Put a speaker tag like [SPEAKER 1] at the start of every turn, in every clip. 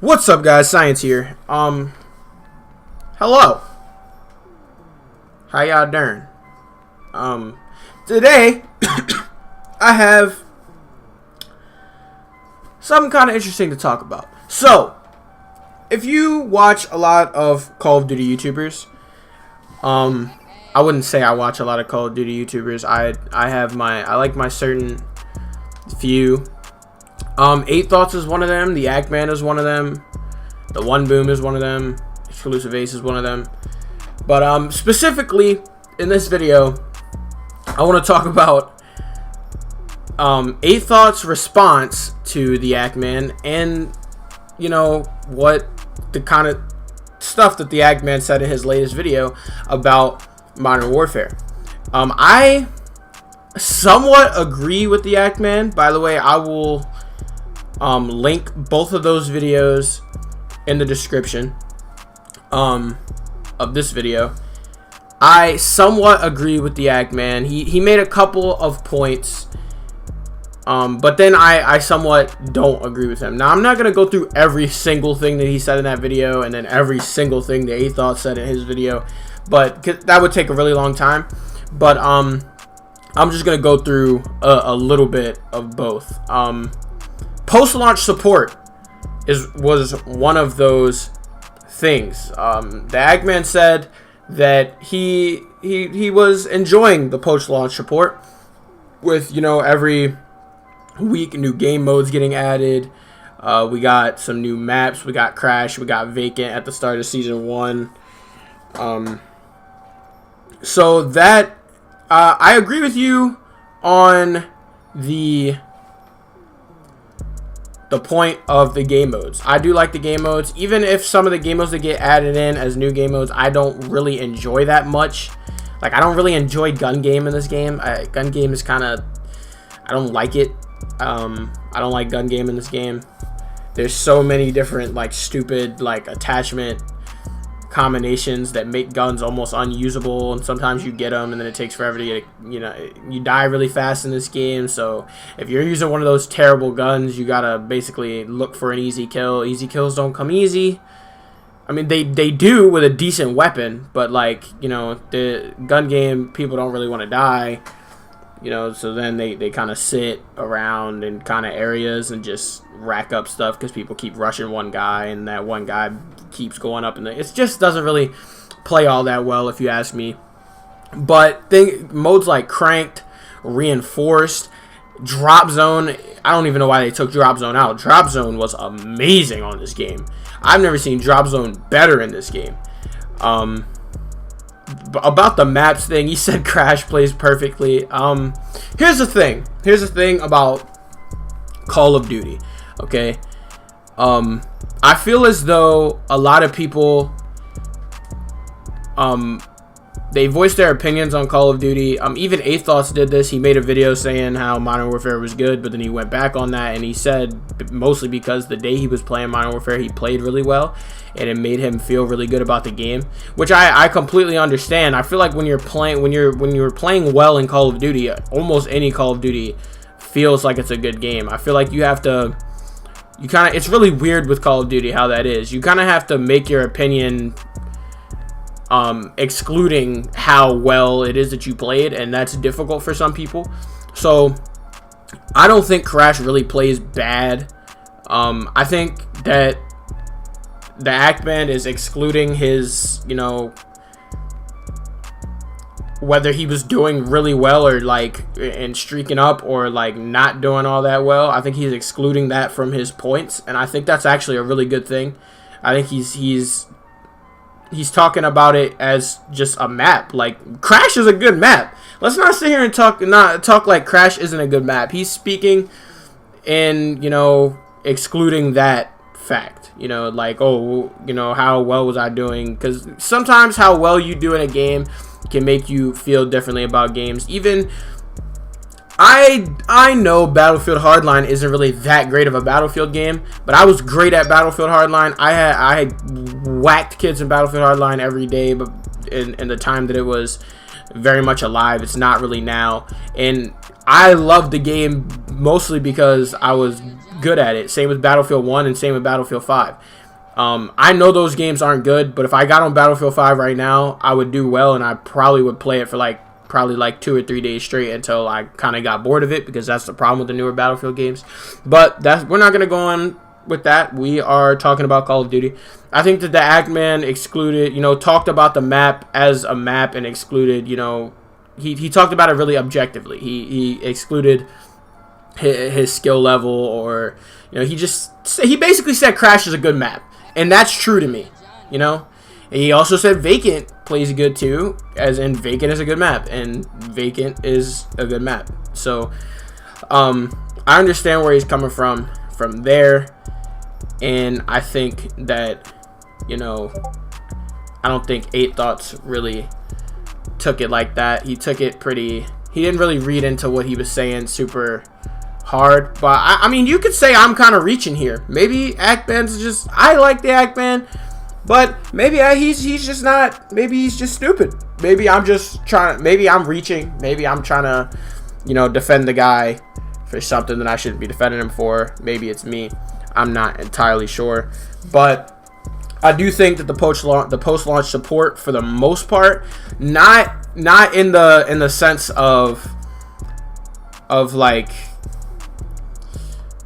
[SPEAKER 1] What's up, guys? Science here. Hello. How y'all doing? Today I have something kind of interesting to talk about. So, if you watch a lot of Call of Duty YouTubers, I wouldn't say I watch a lot of Call of Duty YouTubers. I like my certain few. 8 Thoughts is one of them. The Ackman is one of them. The One Boom is one of them. Exclusive Ace is one of them. But specifically in this video, I want to talk about 8 Thoughts' response to the Ackman, and you know what the kind of stuff that the Ackman said in his latest video about Modern Warfare. I somewhat agree with the Ackman. By the way, I will link both of those videos in the description of this video. I somewhat agree with the Ackman. He made a couple of points, but then I somewhat don't agree with him. Now, I'm not going to go through every single thing that he said in that video and then every single thing that 8 Thoughts said in his video, but that would take a really long time. But I'm just going to go through a little bit of both. Post-launch support was one of those things. The Ackman said that he was enjoying the post-launch support with, you know, every week new game modes getting added. We got some new maps. We got Crash. We got Vacant at the start of Season 1. So that I agree with you on the point of the game modes. I do like the game modes, even if some of the game modes that get added in as new game modes I don't really enjoy that much. Like, I don't really enjoy gun game in this game. Gun game is kind of, I don't like it. I don't like gun game in this game. There's so many different like stupid like attachment combinations that make guns almost unusable, and sometimes you get them and then it takes forever to get, you know, you die really fast in this game. So if you're using one of those terrible guns, you gotta basically look for an easy kill. Easy kills don't come easy. I mean, they do with a decent weapon, but like, you know, the gun game, people don't really want to die, you know, so then they kind of sit around in kind of areas and just rack up stuff because people keep rushing one guy, and that one guy keeps going up, and it just doesn't really play all that well, if you ask me. But modes like Cranked, Reinforced, Drop Zone, I don't even know why they took Drop Zone out. Drop Zone was amazing on this game. I've never seen Drop Zone better in this game. About the maps thing, he said Crash plays perfectly. Here's the thing about Call of Duty, okay? I feel as though a lot of people, they voiced their opinions on Call of Duty. Even 8 Thoughts did this. He made a video saying how Modern Warfare was good, but then he went back on that, and he said mostly because the day he was playing Modern Warfare, he played really well, and it made him feel really good about the game, which I completely understand. I feel like when you're playing well in Call of Duty, almost any Call of Duty feels like it's a good game. I feel like you have to, it's really weird with Call of Duty how that is. You kind of have to make your opinion excluding how well it is that you played, and that's difficult for some people. So I don't think Crash really plays bad. I think that the Ackman is excluding his, you know, whether he was doing really well or like and streaking up or like not doing all that well. I think he's excluding that from his points, and I think that's actually a really good thing. I think he's talking about it as just a map. Like, Crash is a good map. Let's not sit here and talk like Crash isn't a good map. He's speaking in, you know, excluding that fact. You know, like, oh, you know, how well was I doing? Because sometimes how well you do in a game can make you feel differently about games. Even I know Battlefield Hardline isn't really that great of a Battlefield game, but I was great at Battlefield Hardline. I had whacked kids in Battlefield Hardline every day, but in the time that it was very much alive. It's not really now, and I loved the game mostly because I was good at it. Same with Battlefield 1 and same with Battlefield 5. I know those games aren't good, but if I got on Battlefield 5 right now, I would do well, and I probably would play it for probably 2 or 3 days straight until I kind of got bored of it, because that's the problem with the newer Battlefield games. But we're not going to go on with that. We are talking about Call of Duty. I think that the Act-Man excluded, talked about the map as a map and excluded, he talked about it really objectively. He excluded his skill level, or he basically said Crash is a good map, and that's true to me. And he also said Vacant plays good too, as in Vacant is a good map, and Vacant is a good map. So I understand where he's coming from there, and I think that I don't think 8 Thoughts really took it like that. He took it he didn't really read into what he was saying super hard, but I mean, you could say I'm kind of reaching here. Maybe Act-Man's I like the Act-Man, but maybe he's just not, maybe he's just stupid. Maybe I'm reaching, maybe I'm trying to, defend the guy for something that I shouldn't be defending him for. Maybe it's me. I'm not entirely sure, but I do think that the post-launch support, for the most part, not in the sense of like,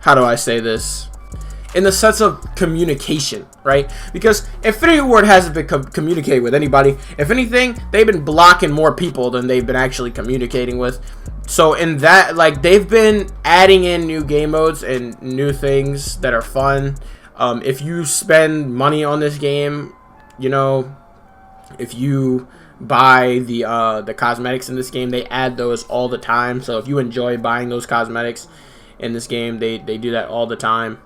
[SPEAKER 1] how do I say this? In the sense of communication, right? Because Infinity Ward hasn't been communicating with anybody. If anything, they've been blocking more people than they've been actually communicating with. So in that, they've been adding in new game modes and new things that are fun. If you spend money on this game, if you buy the cosmetics in this game, they add those all the time. So if you enjoy buying those cosmetics in this game, they do that all the time.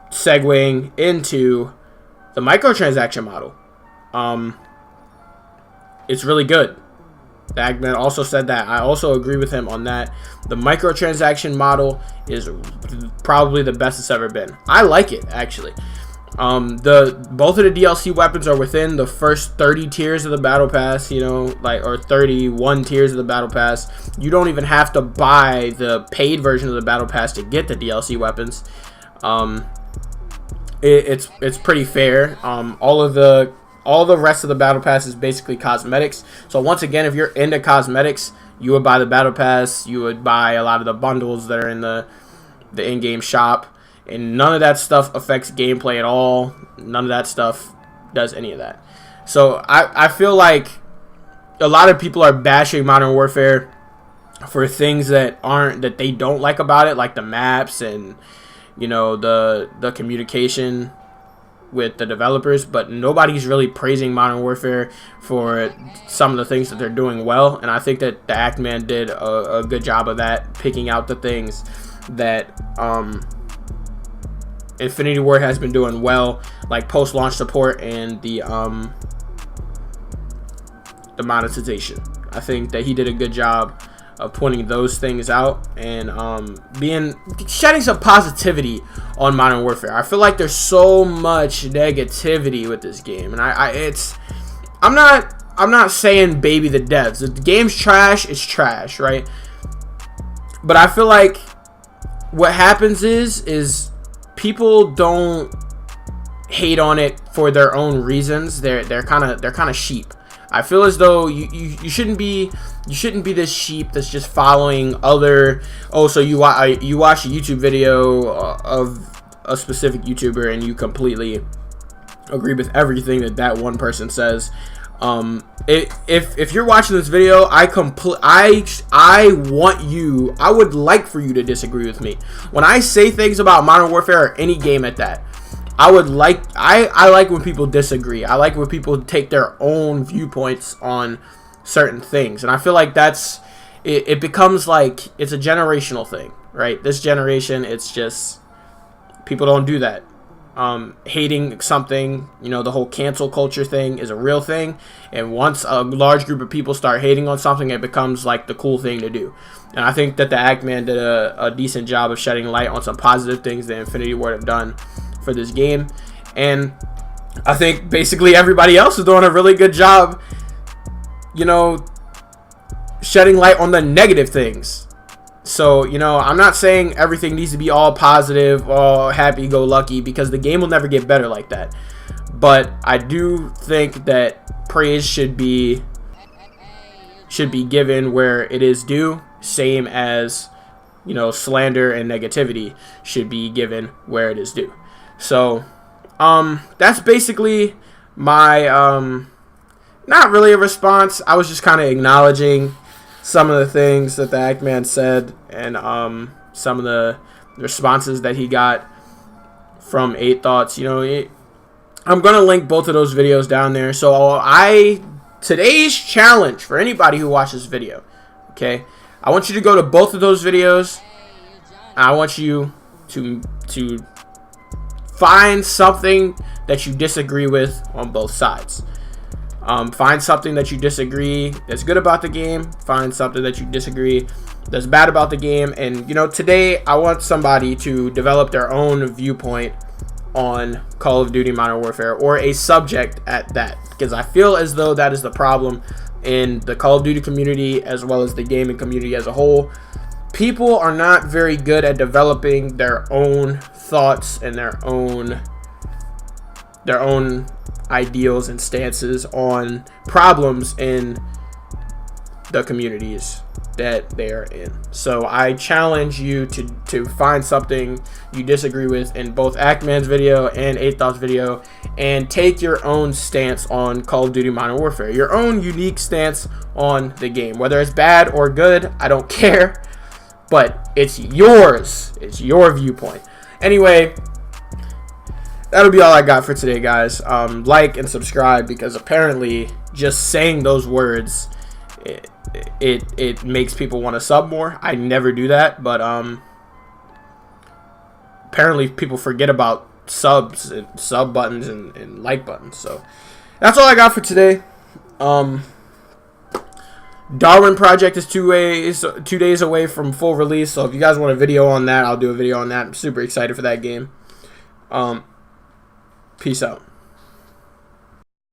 [SPEAKER 1] Segueing into the microtransaction model, it's really good. The Act-Man also said that. I also agree with him on that. The microtransaction model is probably the best it's ever been. I like it, actually. Both of the DLC weapons are within the first 30 tiers of the battle pass, or 31 tiers of the battle pass. You don't even have to buy the paid version of the battle pass to get the DLC weapons. It's pretty fair. All the rest of the battle pass is basically cosmetics. So once again, if you're into cosmetics, you would buy the battle pass. You would buy a lot of the bundles that are in the in-game shop. And none of that stuff affects gameplay at all. None of that stuff does any of that. So I feel like a lot of people are bashing Modern Warfare for things that they don't like about it, like the maps and the communication with the developers, but nobody's really praising Modern Warfare for some of the things that they're doing well. And I think that the Act-Man did a good job of that, picking out the things that Infinity Ward has been doing well, like post-launch support and the monetization. I think that he did a good job of pointing those things out and shedding some positivity on Modern Warfare. I feel like there's so much negativity with this game, and I'm not saying baby the devs. If the game's trash, it's trash, right? But I feel like what happens is people don't hate on it for their own reasons. They're kind of sheep. I feel as though you shouldn't be this sheep that's just following other. Oh, so you watch a YouTube video of a specific YouTuber and you completely agree with everything that one person says. If you're watching this video, I would like for you to disagree with me when I say things about Modern Warfare or any game at that. I like when people disagree. I like when people take their own viewpoints on certain things, and I feel like it becomes like it's a generational thing, right? This generation, it's just people don't do that. Hating something, the whole cancel culture thing is a real thing, and once a large group of people start hating on something, it becomes like the cool thing to do. And I think that the Act-Man did a decent job of shedding light on some positive things that Infinity Ward have done for this game, and I think basically everybody else is doing a really good job, shedding light on the negative things. So, you know, I'm not saying everything needs to be all positive, all happy-go-lucky, because the game will never get better like that. But I do think that praise should be given where it is due, same as, you know, slander and negativity should be given where it is due. So, that's basically my, not really a response. I was just kind of acknowledging some of the things that the Ackman said, and some of the responses that he got from 8 Thoughts. You know, I'm gonna link both of those videos down there. So today's challenge for anybody who watches this video, okay? I want you to go to both of those videos. I want you to find something that you disagree with on both sides. Find something that you disagree that's good about the game. Find something that you disagree that's bad about the game. And, you know, today I want somebody to develop their own viewpoint on Call of Duty Modern Warfare, or a subject at that, because I feel as though that is the problem in the Call of Duty community as well as the gaming community as a whole. People are not very good at developing their own thoughts and their own ideals and stances on problems in the communities that they are in. So I challenge you to find something you disagree with in both Ackman's video and 8 Thoughts video, and take your own stance on Call of Duty Modern Warfare, your own unique stance on the game. Whether it's bad or good, I don't care, but it's yours. It's your viewpoint. Anyway, that'll be all I got for today, guys. Like and subscribe, because apparently just saying those words, it makes people want to sub more. I never do that, but apparently people forget about subs and sub buttons and like buttons. So that's all I got for today. Darwin Project is 2 days away from full release, so if you guys want a video on that, I'll do a video on that. I'm super excited for that game. Peace out.